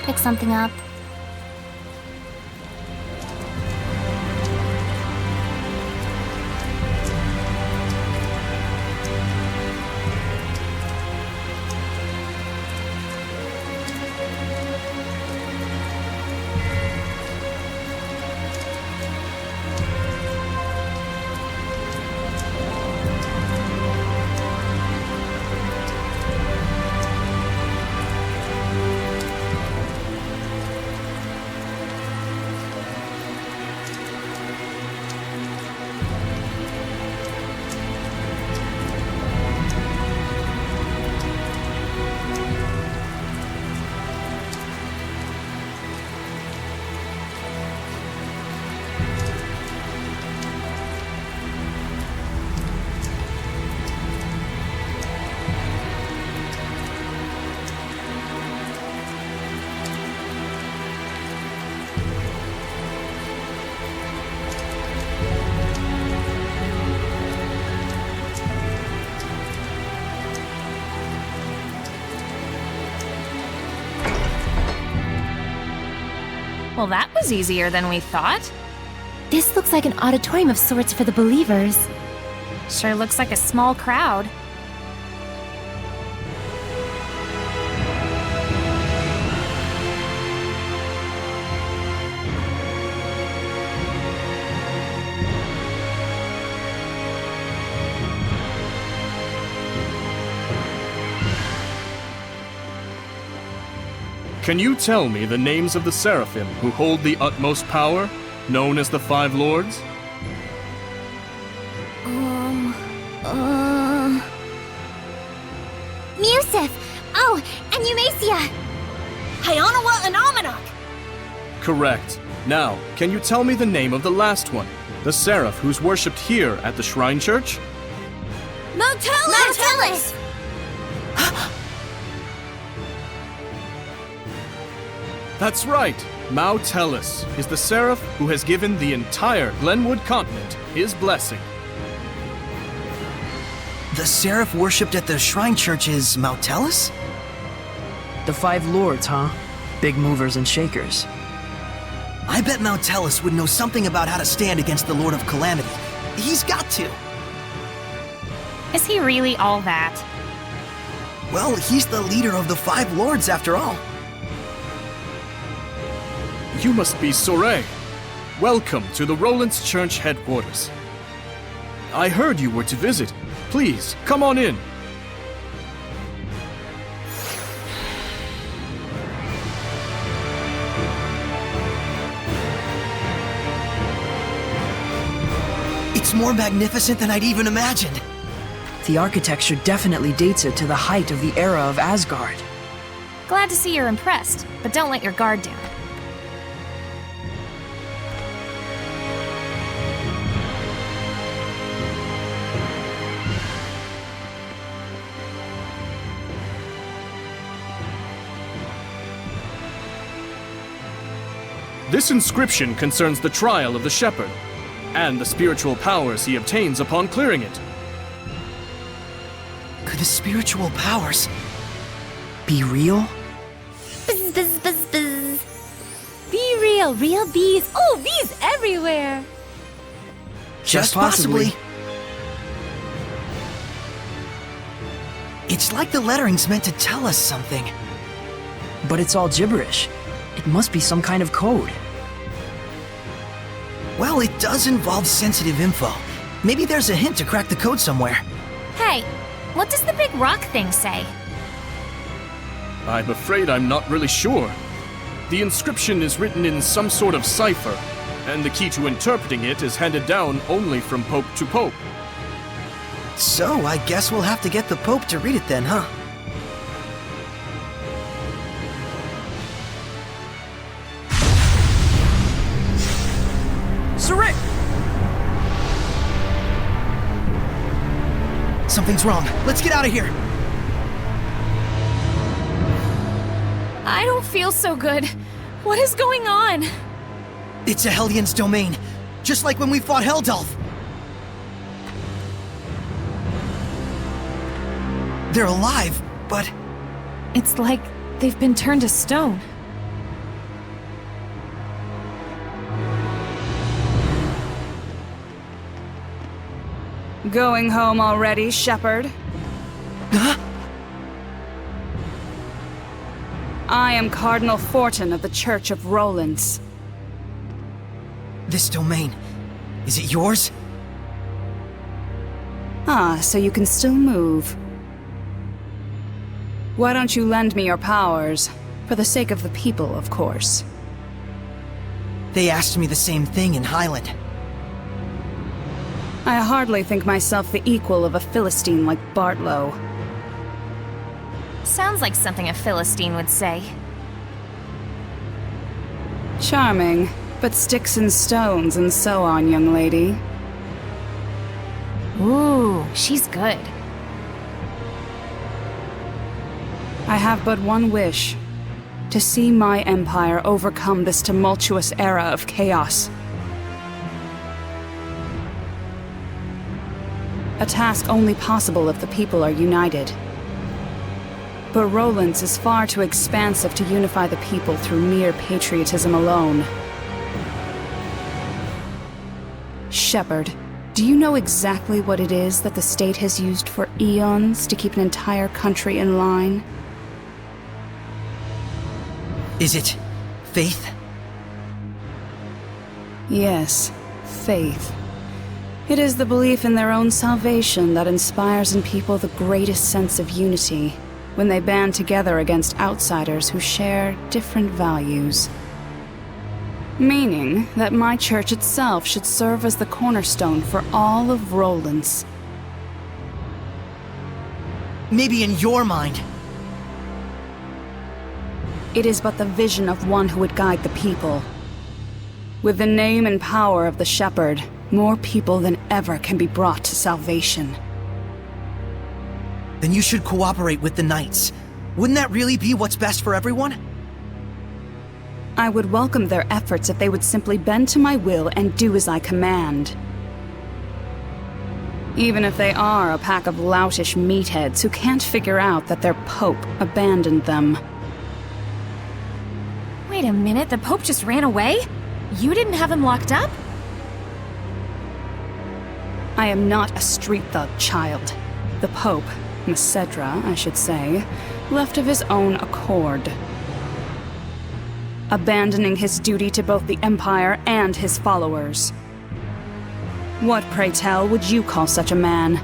pick something up. Well, that was easier than we thought. This looks like an auditorium of sorts for the believers. Sure looks like a small crowd. Can you tell me the names of the seraphim who hold the utmost power, known as the Five Lords? Musif! Oh, and Eumacia! Hyanawa and Amanok! Correct. Now, can you tell me the name of the last one? The seraph who's worshipped here at the Shrine Church? Motelis! That's right! Mao Tellus is the seraph who has given the entire Glenwood continent his blessing. The seraph worshipped at the Shrine Church is Motelis? The Five Lords, huh? Big movers and shakers. I bet Motelis would know something about how to stand against the Lord of Calamity. He's got to! Is he really all that? Well, he's the leader of the Five Lords after all. You must be Soray. Welcome to the Roland's Church headquarters. I heard you were to visit. Please, come on in. It's more magnificent than I'd even imagined. The architecture definitely dates it to the height of the era of Asgard. Glad to see you're impressed, but don't let your guard down. This inscription concerns the trial of the shepherd, and the spiritual powers he obtains upon clearing it. Could the spiritual powers Be real? Buzz, buzz, buzz, buzz. Be real, real bees. Oh, bees everywhere. just possibly? It's like the lettering's meant to tell us something. But it's all gibberish. It must be some kind of code. Well, it does involve sensitive info. Maybe there's a hint to crack the code somewhere. Hey, what does the big rock thing say? I'm afraid I'm not really sure. The inscription is written in some sort of cipher, and the key to interpreting it is handed down only from Pope to Pope. So, I guess we'll have to get the Pope to read it then, huh? Sarit! Something's wrong. Let's get out of here. I don't feel so good. What is going on? It's a Hellions domain, just like when we fought Heldalf. They're alive, but... It's like they've been turned to stone. Going home already, Shepherd? Huh? I am Cardinal Fortin of the Church of Rollins. This domain, is it yours? Ah, so you can still move. Why don't you lend me your powers? For the sake of the people, of course. They asked me the same thing in Highland. I hardly think myself the equal of a Philistine like Bartlow. Sounds like something a Philistine would say. Charming, but sticks and stones and so on, young lady. Ooh, she's good. I have but one wish. To see my empire overcome this tumultuous era of chaos. A task only possible if the people are united. But Rollins is far too expansive to unify the people through mere patriotism alone. Shepherd, do you know exactly what it is that the state has used for eons to keep an entire country in line? Is it faith? Yes, faith. It is the belief in their own salvation that inspires in people the greatest sense of unity when they band together against outsiders who share different values. Meaning that my church itself should serve as the cornerstone for all of Rollins. Maybe in your mind. It is but the vision of one who would guide the people. With the name and power of the Shepherd, more people than ever can be brought to salvation. Then you should cooperate with the Knights. Wouldn't that really be what's best for everyone? I would welcome their efforts if they would simply bend to my will and do as I command. Even if they are a pack of loutish meatheads who can't figure out that their Pope abandoned them. Wait a minute, the Pope just ran away? You didn't have him locked up? I am not a street thug, child. The Pope, Macedra, I should say, left of his own accord. Abandoning his duty to both the Empire and his followers. What, pray tell, would you call such a man?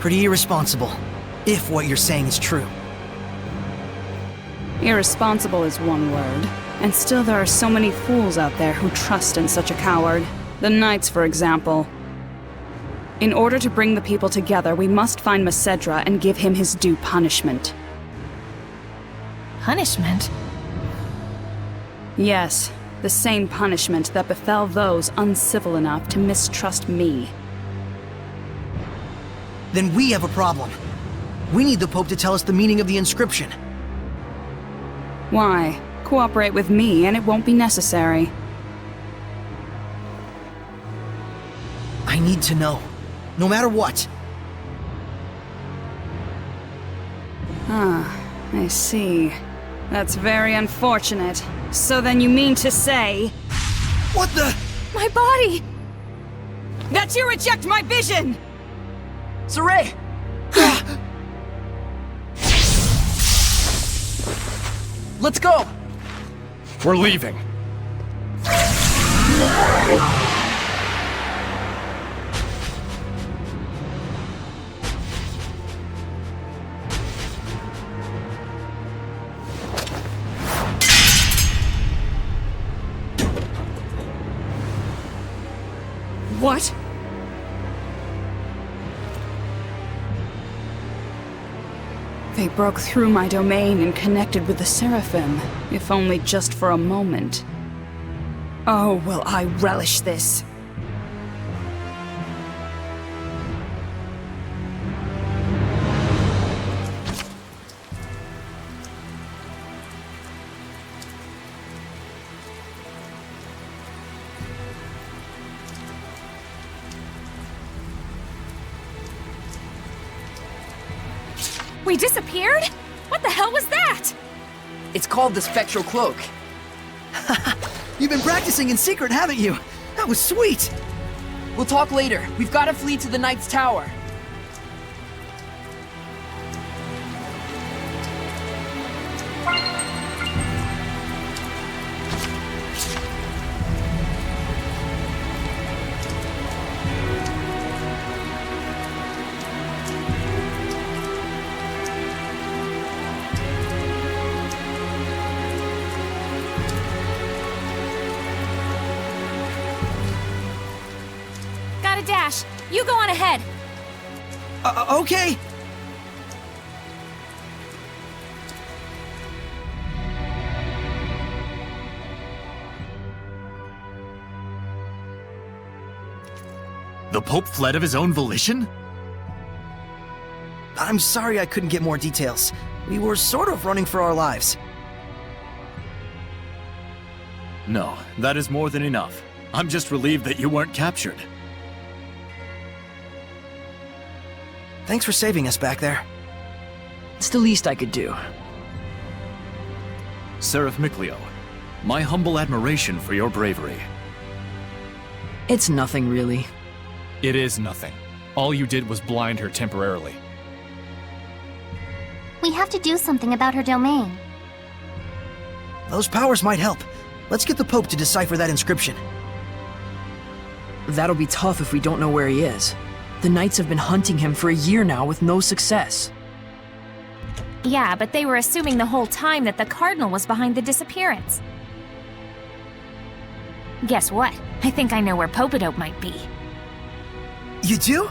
Pretty irresponsible, if what you're saying is true. Irresponsible is one word, and still there are so many fools out there who trust in such a coward. The Knights, for example. In order to bring the people together, we must find Macedra and give him his due punishment. Punishment? Yes, the same punishment that befell those uncivil enough to mistrust me. Then we have a problem. We need the Pope to tell us the meaning of the inscription. Why? Cooperate with me and it won't be necessary. I need to know. No matter what. Ah, I see. That's very unfortunate. So then you mean to say... What the? My body! that you reject my vision! Saray! Let's go! We're leaving. What? They broke through my domain and connected with the Seraphim, if only just for a moment. Oh, will I relish this! We disappeared? What the hell was that? It's called the Spectral Cloak. You've been practicing in secret, haven't you? That was sweet! We'll talk later. We've got to flee to the Knight's Tower. Gotta dash. You go on ahead. Okay. The Pope fled of his own volition? I'm sorry I couldn't get more details. We were sort of running for our lives. No, that is more than enough. I'm just relieved that you weren't captured. Thanks for saving us back there. It's the least I could do. Seraph Miclio, my humble admiration for your bravery. It's nothing, really. It is nothing. All you did was blind her temporarily. We have to do something about her domain. Those powers might help. Let's get the Pope to decipher that inscription. That'll be tough if we don't know where he is. The Knights have been hunting him for a year now with no success. Yeah, but they were assuming the whole time that the Cardinal was behind the disappearance. Guess what? I think I know where Popadope might be. You do?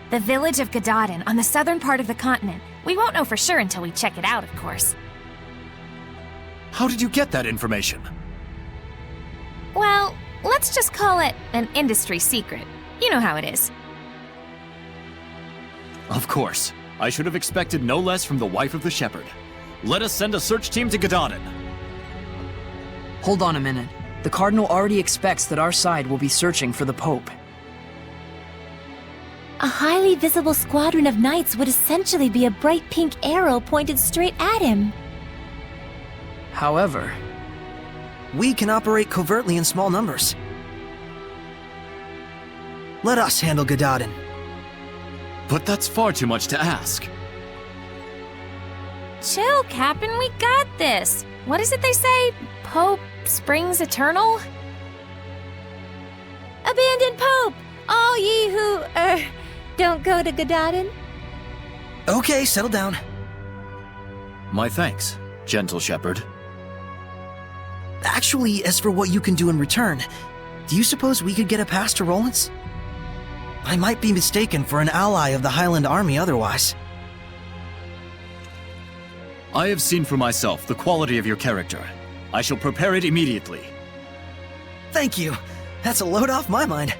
The village of Gadadin on the southern part of the continent. We won't know for sure until we check it out, of course. How did you get that information? Well, let's just call it an industry secret. You know how it is. Of course. I should have expected no less from the wife of the shepherd. Let us send a search team to Gadadin. Hold on a minute. The Cardinal already expects that our side will be searching for the Pope. A highly visible squadron of knights would essentially be a bright pink arrow pointed straight at him. However, We can operate covertly in small numbers. Let us handle Gadadin. But that's far too much to ask. Chill, Captain, we got this. What is it they say? Pope springs eternal? Abandon Pope! All ye who, don't go to Gadadin. Okay, settle down. My thanks, gentle shepherd. Actually, as for what you can do in return, do you suppose we could get a pass to Roland's? I might be mistaken for an ally of the Highland Army otherwise. I have seen for myself the quality of your character. I shall prepare it immediately. Thank you. That's a load off my mind.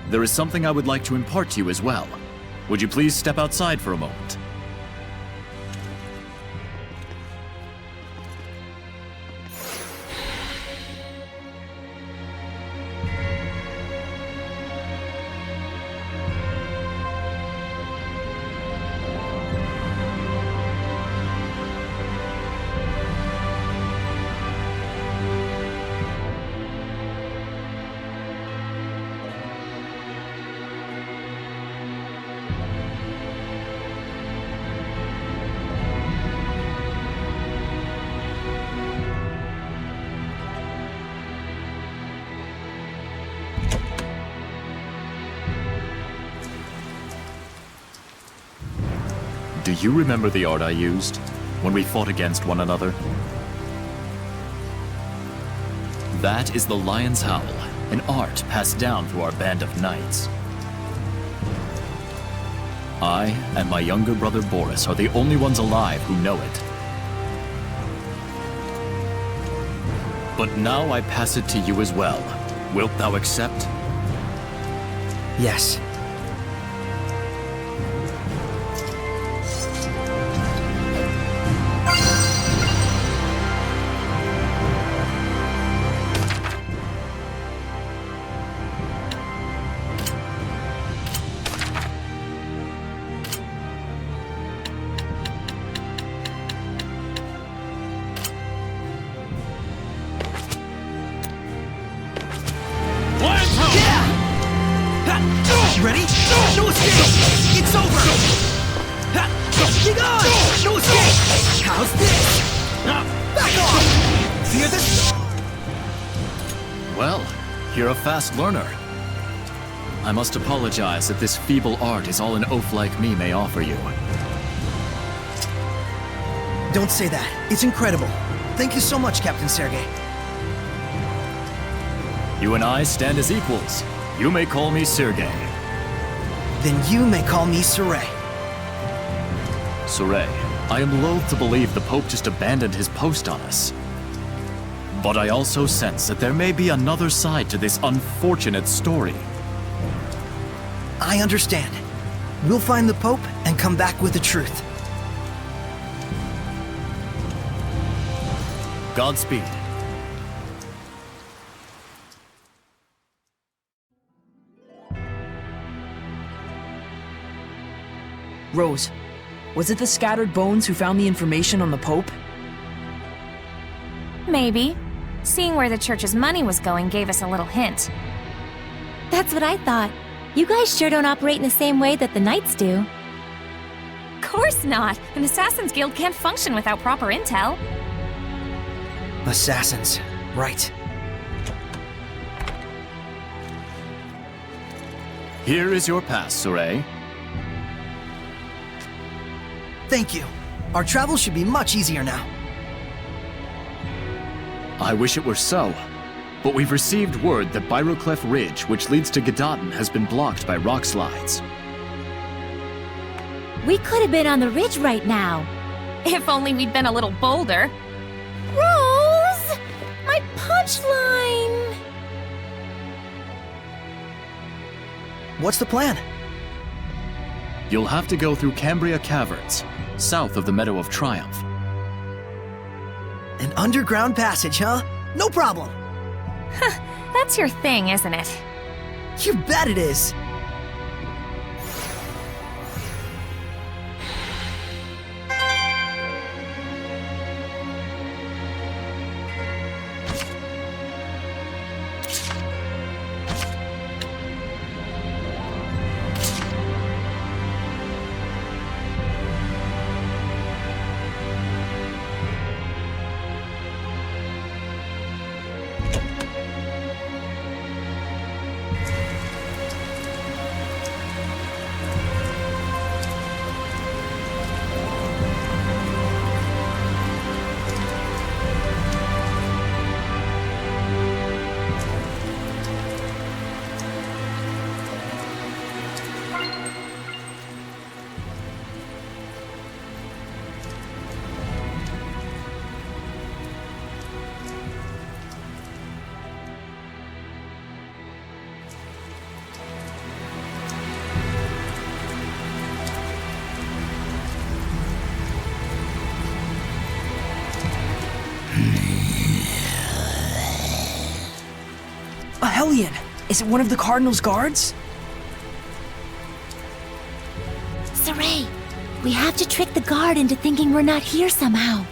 There is something I would like to impart to you as well. Would you please step outside for a moment? Do you remember the art I used when we fought against one another? That is the Lion's Howl, an art passed down through our band of knights. I and my younger brother Boris are the only ones alive who know it. But now I pass it to you as well. Wilt thou accept? Yes. Well, you're a fast learner. I must apologize that this feeble art is all an oaf like me may offer you. Don't say that. It's incredible. Thank you so much, Captain Sergei. You and I stand as equals. You may call me Sergei. Then you may call me Saray. Saray, I am loath to believe the Pope just abandoned his post on us. But I also sense that there may be another side to this unfortunate story. I understand. We'll find the Pope and come back with the truth. Godspeed. Rose, was it the scattered bones who found the information on the Pope? Maybe. Seeing where the church's money was going gave us a little hint. That's what I thought. You guys sure don't operate in the same way that the Knights do. Course not! An Assassin's Guild can't function without proper intel. Assassins. Right. Here is your pass, Saray. Thank you. Our travel should be much easier now. I wish it were so. But we've received word that Byroclef Ridge, which leads to Gadadin, has been blocked by rock slides. We could have been on the ridge right now. If only we'd been a little bolder. Rose! My punchline! What's the plan? You'll have to go through Cambria Caverns, south of the Meadow of Triumph. An underground passage, huh? No problem. That's your thing, isn't it? You bet it is. A Hellion! Is it one of the Cardinal's guards? Saray, we have to trick the guard into thinking we're not here somehow.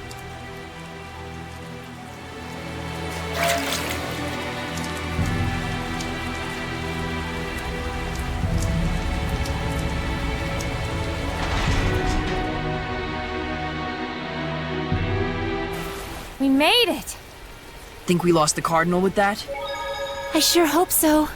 We made it! Think we lost the Cardinal with that? I sure hope so.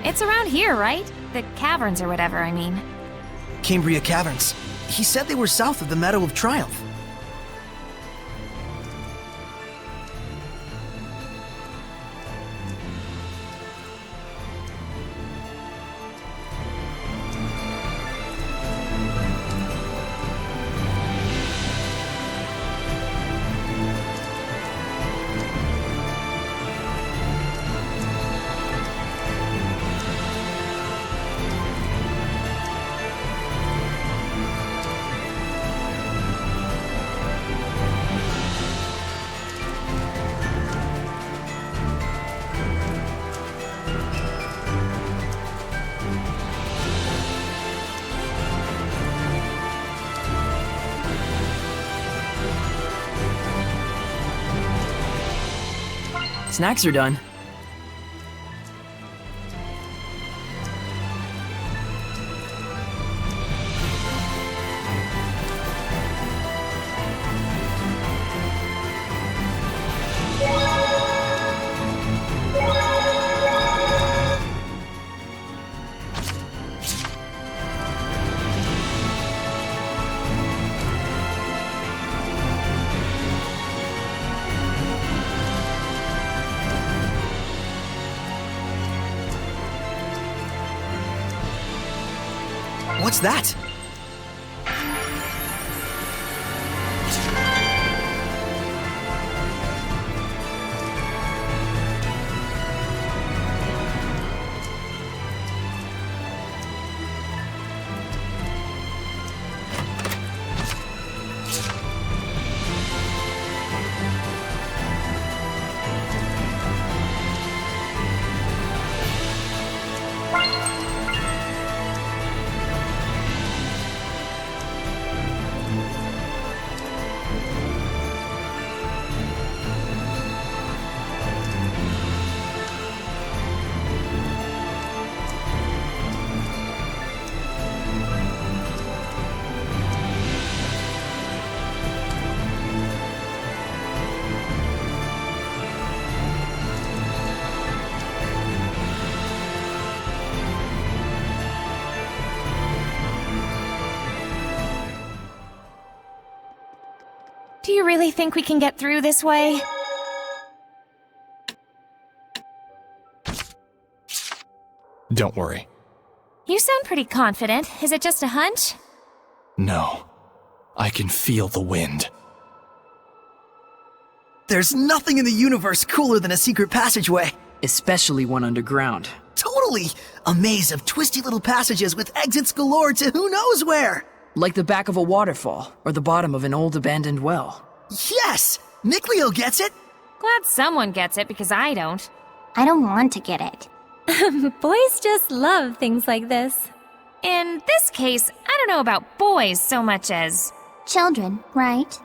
It's around here, right? The caverns or whatever, I mean. Cambria Caverns. He said they were south of the Meadow of Triumph. Snacks are done. What's that? Do you really think we can get through this way? Don't worry. You sound pretty confident. Is it just a hunch? No. I can feel the wind. There's nothing in the universe cooler than a secret passageway. Especially one underground. Totally! A maze of twisty little passages with exits galore to who knows where! Like the back of a waterfall, or the bottom of an old abandoned well. Yes! Nickleo gets it! Glad someone gets it, because I don't. I don't want to get it. Boys just love things like this. In this case, I don't know about boys so much as... Children, right?